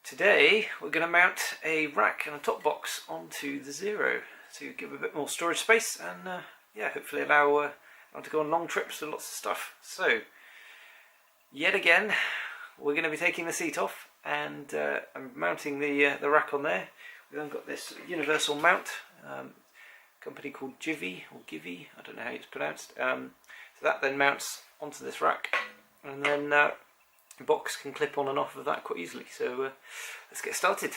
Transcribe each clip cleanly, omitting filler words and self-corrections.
Today we're going to mount a rack and a top box onto the Zero to give a bit more storage space and yeah, hopefully allow to go on long trips with lots of stuff. So yet again we're going to be taking the seat off and I'm mounting the rack on there. We've then got this universal mount, company called Givi or Givi, I don't know how it's pronounced. So that then mounts onto this rack, and then the box can clip on and off of that quite easily. So let's get started.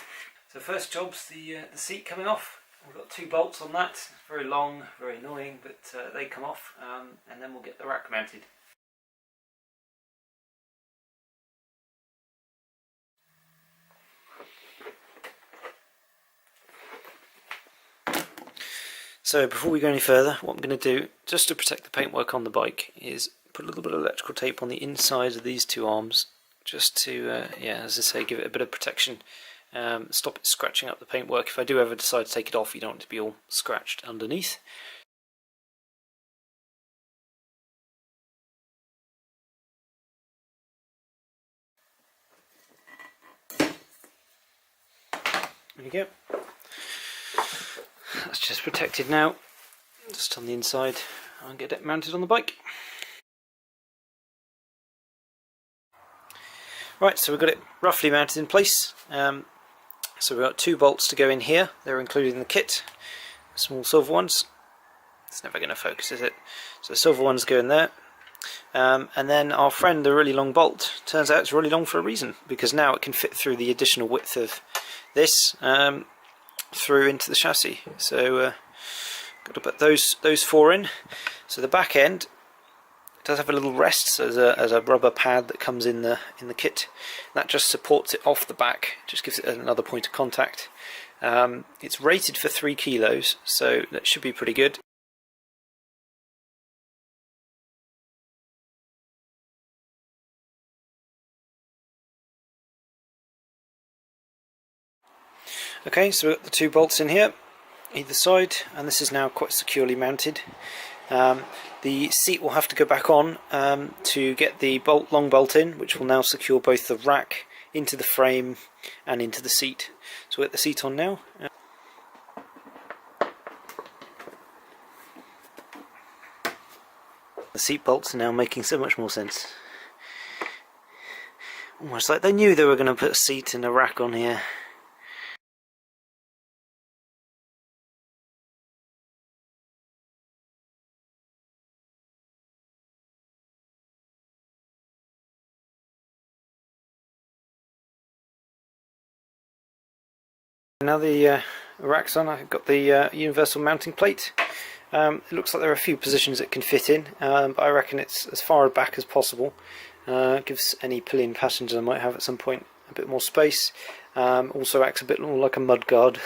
So first job's the seat coming off. We've got 2 bolts on that. It's very long, very annoying, but they come off, and then we'll get the rack mounted. So before we go any further, what I'm going to do, just to protect the paintwork on the bike, is put a little bit of electrical tape on the inside of these 2 arms, just to, yeah, as I say, give it a bit of protection, stop it scratching up the paintwork. If I do ever decide to take it off, you don't want it to be all scratched underneath. There you go. That's just protected now, just on the inside. I'll get it mounted on the bike. Right, so we've got it roughly mounted in place. So we've got 2 bolts to go in here. They're included in the kit, small silver ones. It's never going to focus, is it? So the silver ones go in there. And then our friend, the really long bolt, turns out it's really long for a reason, because now it can fit through the additional width of this through into the chassis. So got to put those 4 in. So the back end does have a little rest as a rubber pad that comes in the kit. That just supports it off the back, just gives it another point of contact. It's rated for 3 kilos, so that should be pretty good. Okay, so we've got the 2 bolts in here, either side, and this is now quite securely mounted. The seat will have to go back on to get the long bolt in, which will now secure both the rack into the frame and into the seat. So we'll get the seat on now. The seat bolts are now making so much more sense. Almost like they knew they were going to put a seat and a rack on here. Now the rack's on, I've got the universal mounting plate. It looks like there are a few positions it can fit in, but I reckon it's as far back as possible. Gives any pillion passengers I might have at some point a bit more space. Also acts a bit more like a mud guard,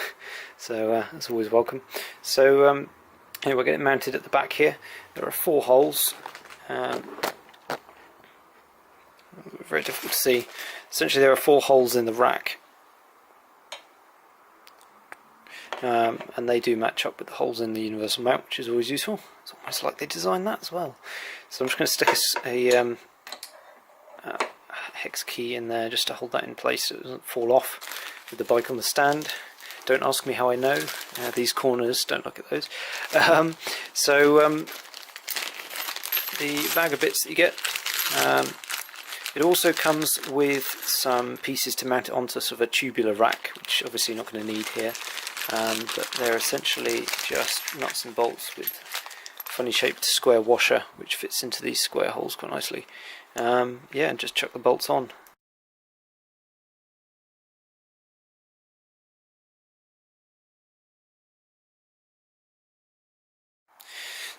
so that's always welcome. So anyway, we'll get it mounted at the back here. There are 4 holes. Very difficult to see. Essentially there are 4 holes in the rack. And they do match up with the holes in the universal mount, which is always useful. It's almost like they designed that as well. So I'm just going to stick a hex key in there just to hold that in place so it doesn't fall off with the bike on the stand. Don't ask me how I know. These corners, don't look at those. The bag of bits that you get, it also comes with some pieces to mount it onto sort of a tubular rack, which obviously you're not going to need here. But they're essentially just nuts and bolts with funny shaped square washer which fits into these square holes quite nicely. Yeah, and just chuck the bolts on.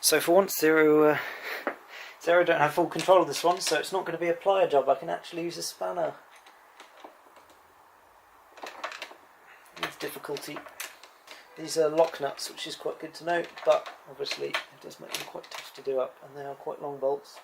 So for once Zero don't have full control of this one, so it's not going to be a plier job. I can actually use a spanner. With difficulty. These are lock nuts, which is quite good to know, but obviously it does make them quite tough to do up, and they are quite long bolts.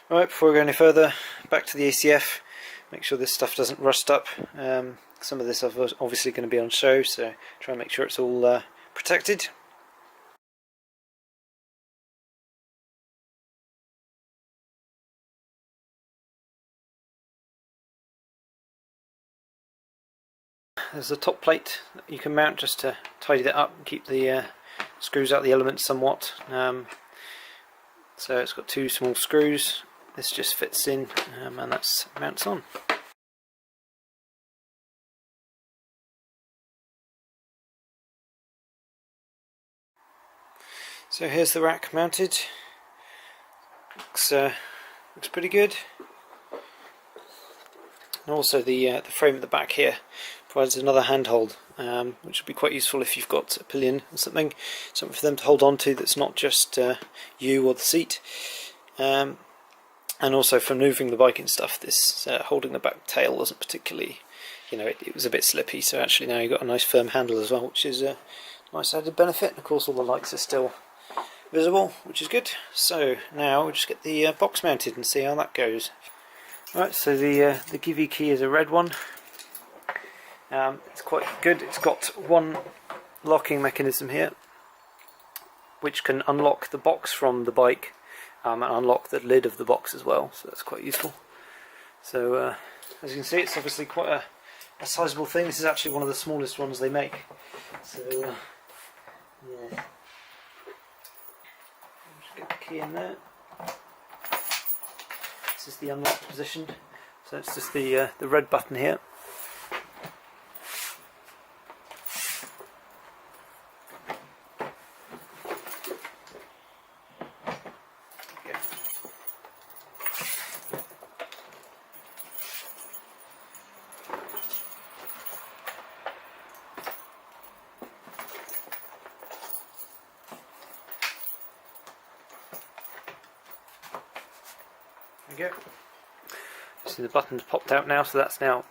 Right, before we go any further, back to the ACF. make sure this stuff doesn't rust up. Some of this is obviously going to be on show, so try and make sure it's all protected. There's a top plate that you can mount just to tidy that up and keep the screws out the elements somewhat. So it's got two small screws. This just fits in and that's mounts on. So here's the rack mounted. Looks pretty good. And also the frame at the back here provides another handhold, which would be quite useful if you've got a pillion or something for them to hold on to that's not just you or the seat. And also for moving the bike and stuff, this holding the back tail wasn't particularly, it was a bit slippy, so actually now you've got a nice firm handle as well, which is a nice added benefit. And of course all the lights are still visible, which is good. So now we'll just get the box mounted and see how that goes. Right, so the Givi key is a red one. It's quite good. It's got one locking mechanism here, which can unlock the box from the bike and unlock the lid of the box as well. So that's quite useful. So as you can see, it's obviously quite a sizable thing. This is actually one of the smallest ones they make. So yeah. Just get the key in there. This is the unlock position, so it's just the red button here. Okay. There we go. See the button's popped out now, so that's now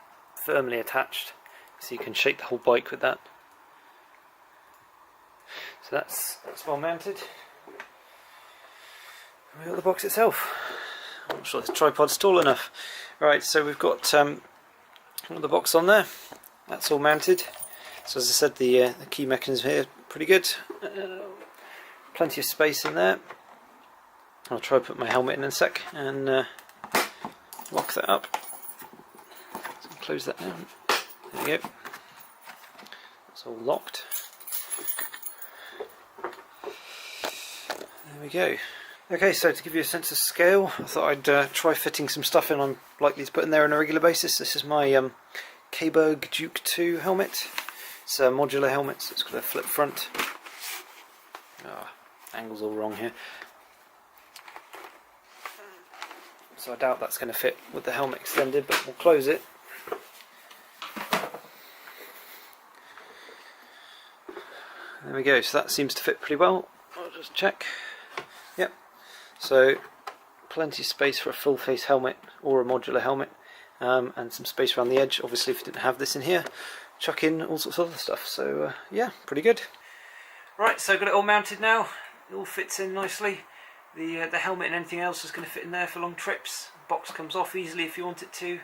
firmly attached, so you can shake the whole bike with that. So that's well mounted. We've got the box itself. I'm not sure this tripod's tall enough. Right, so we've got the box on there. That's all mounted. So as I said, the key mechanism here pretty good. Plenty of space in there. I'll try to put my helmet in a sec and lock that up. So close that down. There we go. It's all locked. There we go. Okay, so to give you a sense of scale, I thought I'd try fitting some stuff in I'm likely to put in there on a regular basis. This is my K-Berg Duke 2 helmet. It's a modular helmet, so it's got a flip front. Angle's all wrong here. So I doubt that's going to fit with the helmet extended, but we'll close it. There we go, so that seems to fit pretty well. I'll just check. Yep. So plenty of space for a full face helmet or a modular helmet, and some space around the edge. Obviously if you didn't have this in here, chuck in all sorts of other stuff. So yeah, pretty good. Right, so got it all mounted now. It all fits in nicely. The helmet and anything else is going to fit in there for long trips. Box comes off easily if you want it to.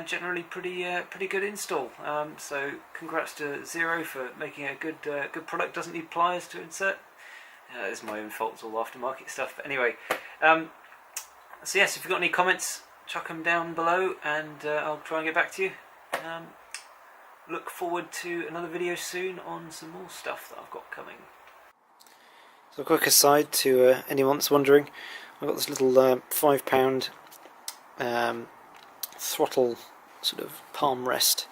Generally pretty good install. So congrats to Zero for making a good product. Doesn't need pliers to insert. It's my own fault. It's all aftermarket stuff. But anyway, so yes, if you've got any comments, chuck them down below, and I'll try and get back to you. Look forward to another video soon on some more stuff that I've got coming. So a quick aside to anyone that's wondering, I've got this little £5 throttle sort of palm rest.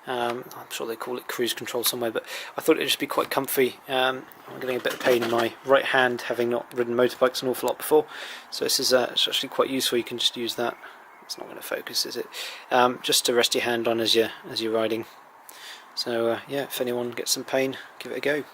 I'm sure they call it cruise control somewhere, but I thought it'd just be quite comfy. I'm getting a bit of pain in my right hand, having not ridden motorbikes an awful lot before, so this is it's actually quite useful. You can just use that. It's not going to focus, is it? Just to rest your hand on as you're riding. So yeah, if anyone gets some pain, give it a go.